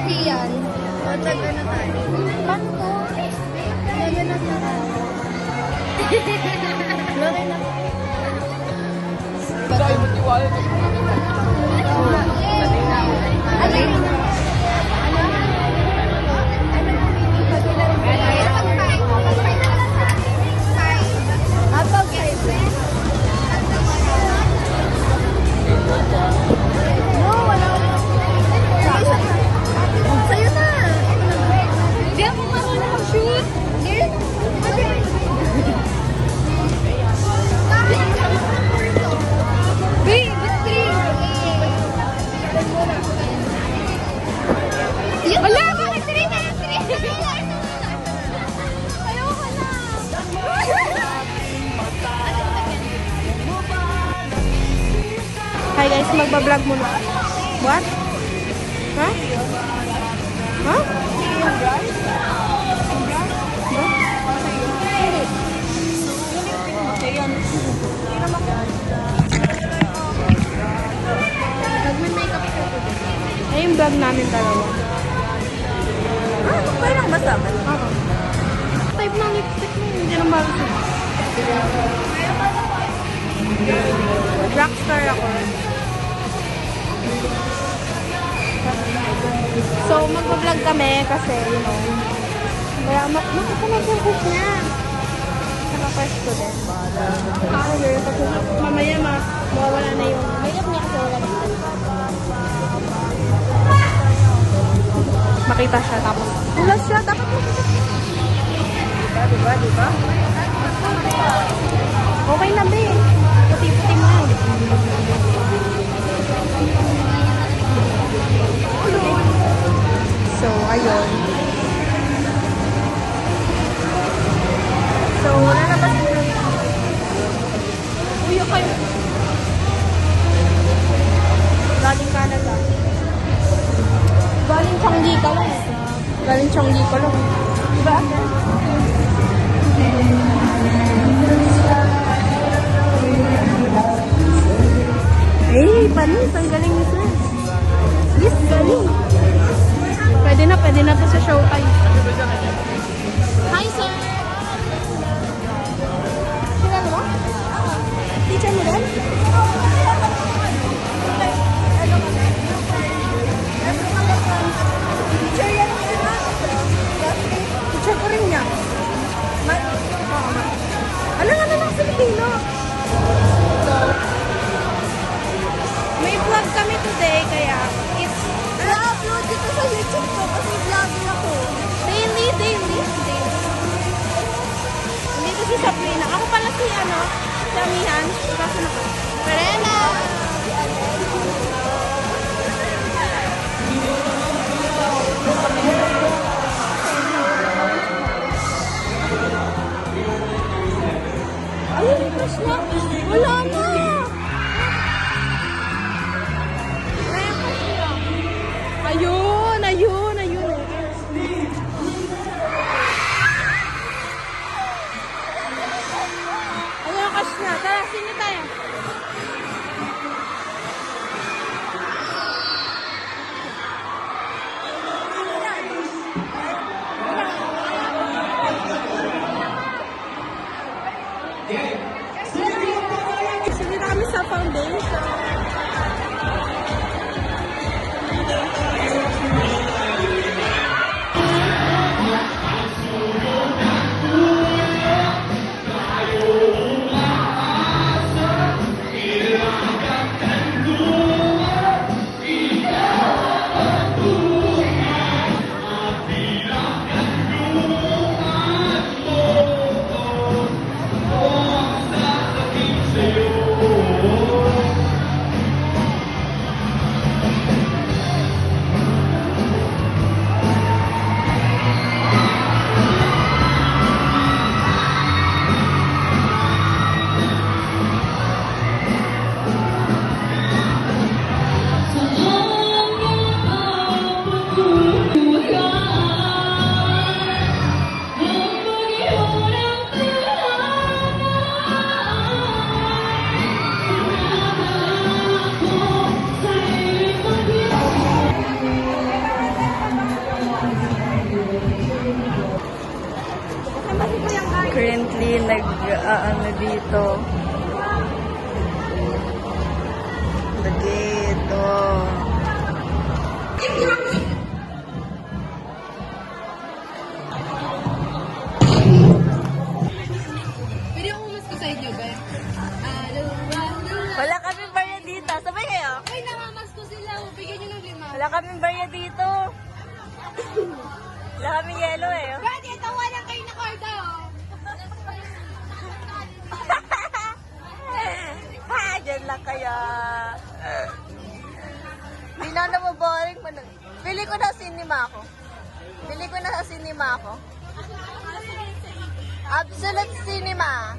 Kian. Matagal na tayo. Paano to? Matagal na tayo. Lore na. Sa'yo mo tiwala. Hi guys, magbablog muna. What? Huh? Huh? Nagme-makeup siya today. Ay, yung vlog namin dalawa. Okay lang ba sa akin? Oo. Type ng lipstick mo, hindi na bago. Rockstar ako. So, mag-vlog kami kasi, you know, kaya makapanood yung hook niya. Naka-first ko din. Powder, kasi mamaya mawawala na yung makeup niya kasi wala na. Makita siya, tapos ulas siya, dapat makita. Diba? Okay na, be. Puti-puti mo na. So, ayun. So, lalabas mo lang. Uy, kayo. Galing Canada. Galing Changi ka lang. Galing Changi ka lang. Diba? Eh, panis. Ang galing ni sir. Yes, galing. Pwede na to sa showtime. Hi, sir. Sila mo? Teacher mo rin? Teacher yan. Teacher ko rin niya. Alam ng Filipino. So, may vlog kami today, kaya it's... I-upload dito sa YouTube ko kasi vlogger ako. Daily. Dito si Sabrina. Ako pala si, Damihan. Kaso na ko. Perena! Ay, crush na. Wala na. Ayun. Ayun, crush na. Tara, sino tayo? Sige na kami sa foundation. ano dito. Dito. Pwede ako mas ko sa inyo, ba? Wala kaming barya dito. Sabay kayo? Ay, namamas ko sila. Bigyan nyo ng 5. Wala kaming barya dito. Wala kaming yellow eh. Pwede, tawa lang kayo na karda, oh. Ha, dyan lang kaya. Di na boring mo. Pili ko na cinema ako. Pili ko na sa cinema ako. Absolute cinema.